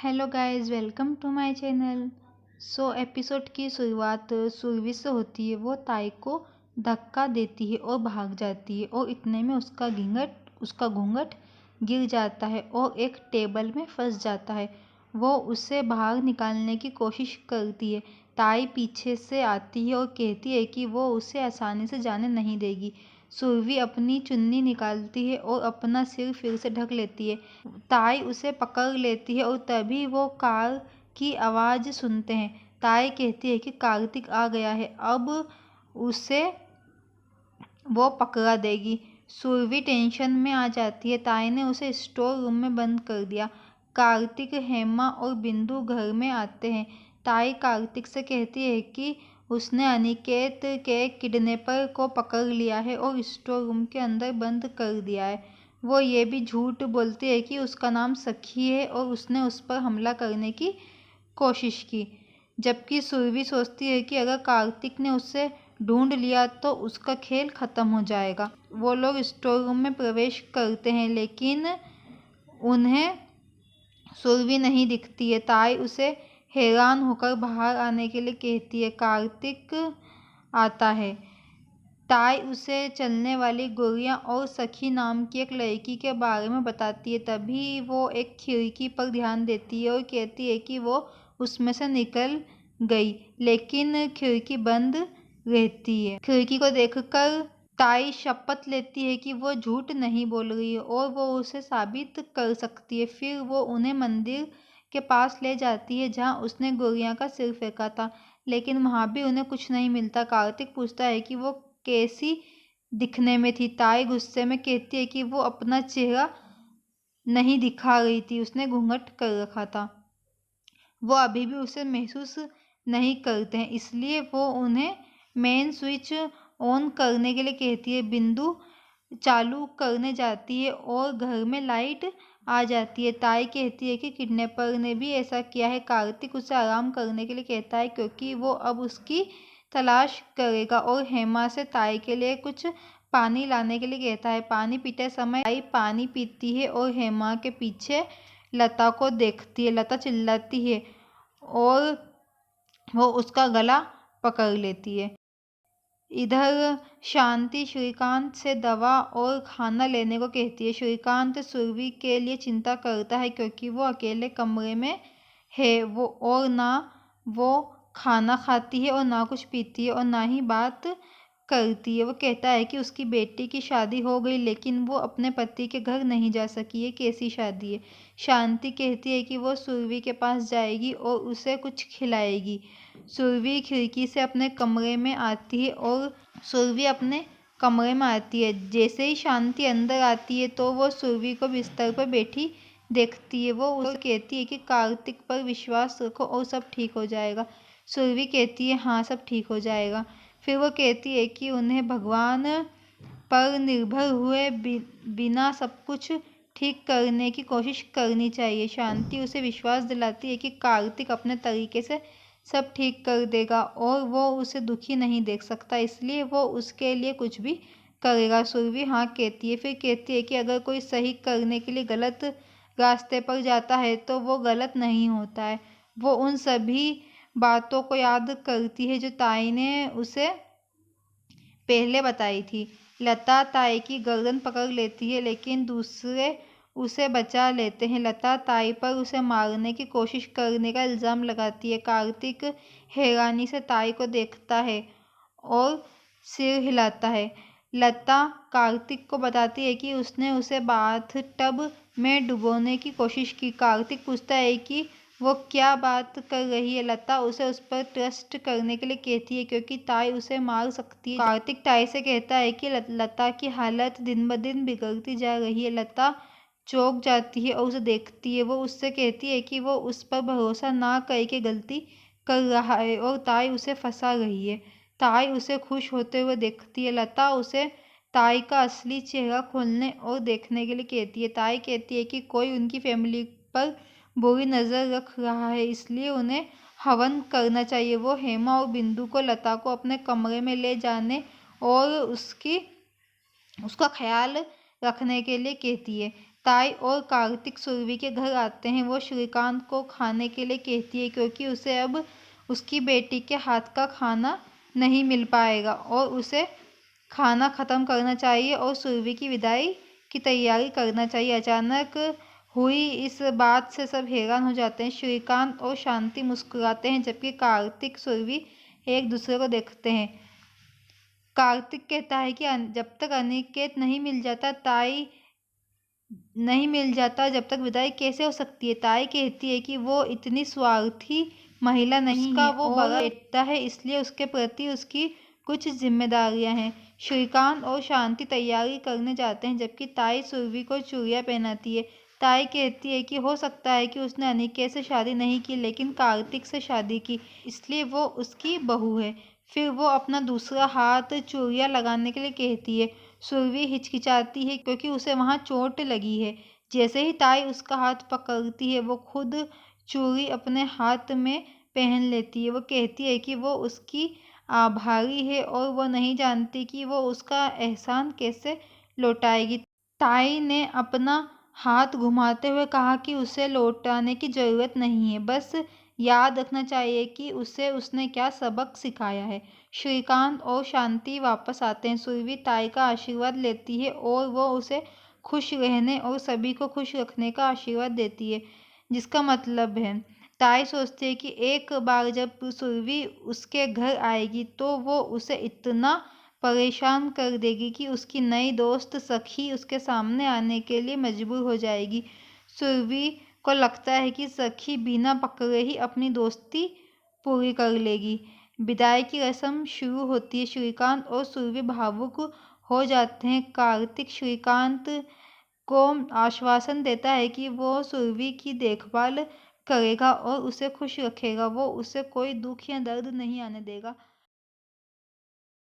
Hello guys, welcome to my channel. Episode की शुरुआत सुरभि से होती है। वो ताई को धक्का देती है और भाग जाती है और इतने में उसका घूंघट गिर जाता है और एक टेबल में फंस जाता है। वो उसे बाहर निकालने की कोशिश करती है। ताई पीछे से आती है और कहती है कि वो उसे आसानी से जाने नहीं देगी। सुरभि अपनी चुन्नी निकालती है और अपना सिर फिर से ढक लेती है। ताई उसे पकड़ लेती है और तभी वो कार की आवाज़ सुनते हैं। ताई कहती है कि कार्तिक आ गया है, अब उसे वो पकड़ा देगी। सुरभि टेंशन में आ जाती है। ताई ने उसे स्टोर रूम में बंद कर दिया। कार्तिक, हेमा और बिंदु घर में आते हैं। ताई कार्तिक से कहती है कि उसने अनिकेत के किडनैपर को पकड़ लिया है और स्टोर रूम के अंदर बंद कर दिया है। वो ये भी झूठ बोलती है कि उसका नाम सखी है और उसने उस पर हमला करने की कोशिश की। जबकि सुरभि सोचती है कि अगर कार्तिक ने उसे ढूंढ लिया तो उसका खेल खत्म हो जाएगा। वो लोग स्टोर रूम में प्रवेश करते हैं लेकिन उन्हें सुरभि नहीं दिखती है। ताई उसे हैरान होकर बाहर आने के लिए कहती है। कार्तिक आता है। ताई उसे चलने वाली गुड़िया और सखी नाम की एक लड़की के बारे में बताती है। तभी वो एक खिड़की पर ध्यान देती है और कहती है कि वो उसमें से निकल गई, लेकिन खिड़की बंद रहती है। खिड़की को देखकर ताई शपथ लेती है कि वो झूठ नहीं बोल रही है और वो उसे साबित कर सकती है। फिर वो उन्हें मंदिर के पास ले जाती है जहाँ उसने गुड़िया का सिर फेंका था, लेकिन वहाँ भी उन्हें कुछ नहीं मिलता। कार्तिक पूछता है कि वो कैसी दिखने में थी। ताई गुस्से में कहती है कि वो अपना चेहरा नहीं दिखा रही थी, उसने घूंघट कर रखा था। वो अभी भी उसे महसूस नहीं करते हैं, इसलिए वो उन्हें मेन स्विच ऑन करने के लिए कहती है। बिंदु चालू करने जाती है और घर में लाइट आ जाती है। ताई कहती है कि किडनैपर ने भी ऐसा किया है। कार्तिक उसे आराम करने के लिए कहता है क्योंकि वो अब उसकी तलाश करेगा और हेमा से ताई के लिए कुछ पानी लाने के लिए कहता है। पानी पीते समय ताई पानी पीती है और हेमा के पीछे लता को देखती है। लता चिल्लाती है और वो उसका गला पकड़ लेती है। इधर शांति श्रीकांत से दवा और खाना लेने को कहती है। श्रीकांत सुरभि के लिए चिंता करता है क्योंकि वो अकेले कमरे में है। वो ना वो खाना खाती है और ना कुछ पीती है और ना ही बात करती है। वो कहता है कि उसकी बेटी की शादी हो गई लेकिन वो अपने पति के घर नहीं जा सकी। ये कैसी शादी है। शांति कहती है कि वो सुरभि के पास जाएगी और उसे कुछ खिलाएगी। सुरभि खिड़की से अपने कमरे में आती है और जैसे ही शांति अंदर आती है तो वो सुरभि को बिस्तर पर बैठी देखती है। वो उसे कहती है कि कार्तिक पर विश्वास रखो और सब ठीक हो जाएगा। सुरभि कहती है हाँ, सब ठीक हो जाएगा। फिर वो कहती है कि उन्हें भगवान पर निर्भर हुए बिना सब कुछ ठीक करने की कोशिश करनी चाहिए। शांति उसे विश्वास दिलाती है कि कार्तिक अपने तरीके से सब ठीक कर देगा और वो उसे दुखी नहीं देख सकता, इसलिए वो उसके लिए कुछ भी करेगा। सुरभि हाँ कहती है। फिर कहती है कि अगर कोई सही करने के लिए गलत रास्ते पर जाता है तो वो गलत नहीं होता है। वो उन सभी बातों को याद करती है जो ताई ने उसे पहले बताई थी। लता ताई की गर्दन पकड़ लेती है लेकिन दूसरे उसे बचा लेते हैं। लता ताई पर उसे मारने की कोशिश करने का इल्ज़ाम लगाती है। कार्तिक हैरानी से ताई को देखता है और सिर हिलाता है। लता कार्तिक को बताती है कि उसने उसे बाथटब में डुबोने की कोशिश की। कार्तिक पूछता है कि वो क्या बात कर रही है। लता उसे उस पर ट्रस्ट करने के लिए कहती है क्योंकि ताई उसे मार सकती है। कार्तिक ताई से कहता है कि लता की हालत दिन ब दिन बिगड़ती जा रही है। लता चौंक जाती है और उसे देखती है। वो उससे कहती है कि वो उस पर भरोसा ना करके गलती कर रहा है और ताई उसे फंसा रही है। ताई उसे खुश होते हुए देखती है। लता उसे ताई का असली चेहरा खोलने और देखने के लिए कहती है। ताई कहती है कि कोई उनकी फैमिली पर बुरी नज़र रख रहा है, इसलिए उन्हें हवन करना चाहिए। वो हेमा और बिंदु को लता को अपने कमरे में ले जाने और उसका ख्याल रखने के लिए कहती है। ताई और कार्तिक सुरभि के घर आते हैं। वो श्रीकांत को खाने के लिए कहती है क्योंकि उसे अब उसकी बेटी के हाथ का खाना नहीं मिल पाएगा और उसे खाना खत्म करना चाहिए और सुरभि की विदाई की तैयारी करना चाहिए। अचानक हुई इस बात से सब हैरान हो जाते हैं। श्रीकांत और शांति मुस्कुराते हैं जबकि कार्तिक सुरभि एक दूसरे को देखते हैं। कार्तिक कहता है कि जब तक अनिकेत नहीं मिल जाता जब तक विदाई कैसे हो सकती है। ताई कहती है कि वो इतनी स्वार्थी महिला नहीं है, वो बड़ा बेटा है, इसलिए उसके प्रति उसकी कुछ जिम्मेदारियां हैं। श्रीकांत और शांति तैयारी करने जाते हैं जबकि ताई सुरभि को चूड़ियां पहनाती है। ताई कहती है कि हो सकता है कि उसने अनिकेत से शादी नहीं की लेकिन कार्तिक से शादी की, इसलिए वो उसकी बहू है। फिर वो अपना दूसरा हाथ चूड़ियां लगाने के लिए कहती है। सुरभि हिचकिचाती है क्योंकि उसे वहां चोट लगी है। जैसे ही ताई उसका हाथ पकड़ती है वो खुद चूड़ी अपने हाथ में पहन लेती है। वो कहती है कि वो उसकी आभारी है और वो नहीं जानती कि वो उसका एहसान कैसे लौटाएगी। ताई ने अपना हाथ घुमाते हुए कहा कि उसे लौटाने की जरूरत नहीं है, बस याद रखना चाहिए कि उसे उसने क्या सबक सिखाया है। श्रीकांत और शांति वापस आते हैं। सुरभि ताई का आशीर्वाद लेती है और वो उसे खुश रहने और सभी को खुश रखने का आशीर्वाद देती है, जिसका मतलब है ताई सोचती है कि एक बार जब सुरभि उसके घर आएगी तो वो उसे इतना परेशान कर देगी कि उसकी नई दोस्त सखी उसके सामने आने के लिए मजबूर हो जाएगी। सुरभि को लगता है कि सखी बिना पकड़े ही अपनी दोस्ती पूरी कर लेगी। विदाई की रस्म शुरू होती है। श्रीकांत और सुरभि भावुक हो जाते हैं। कार्तिक श्रीकांत को आश्वासन देता है कि वो सुरभि की देखभाल करेगा और उसे खुश रखेगा। वो उसे कोई दुख या दर्द नहीं आने देगा।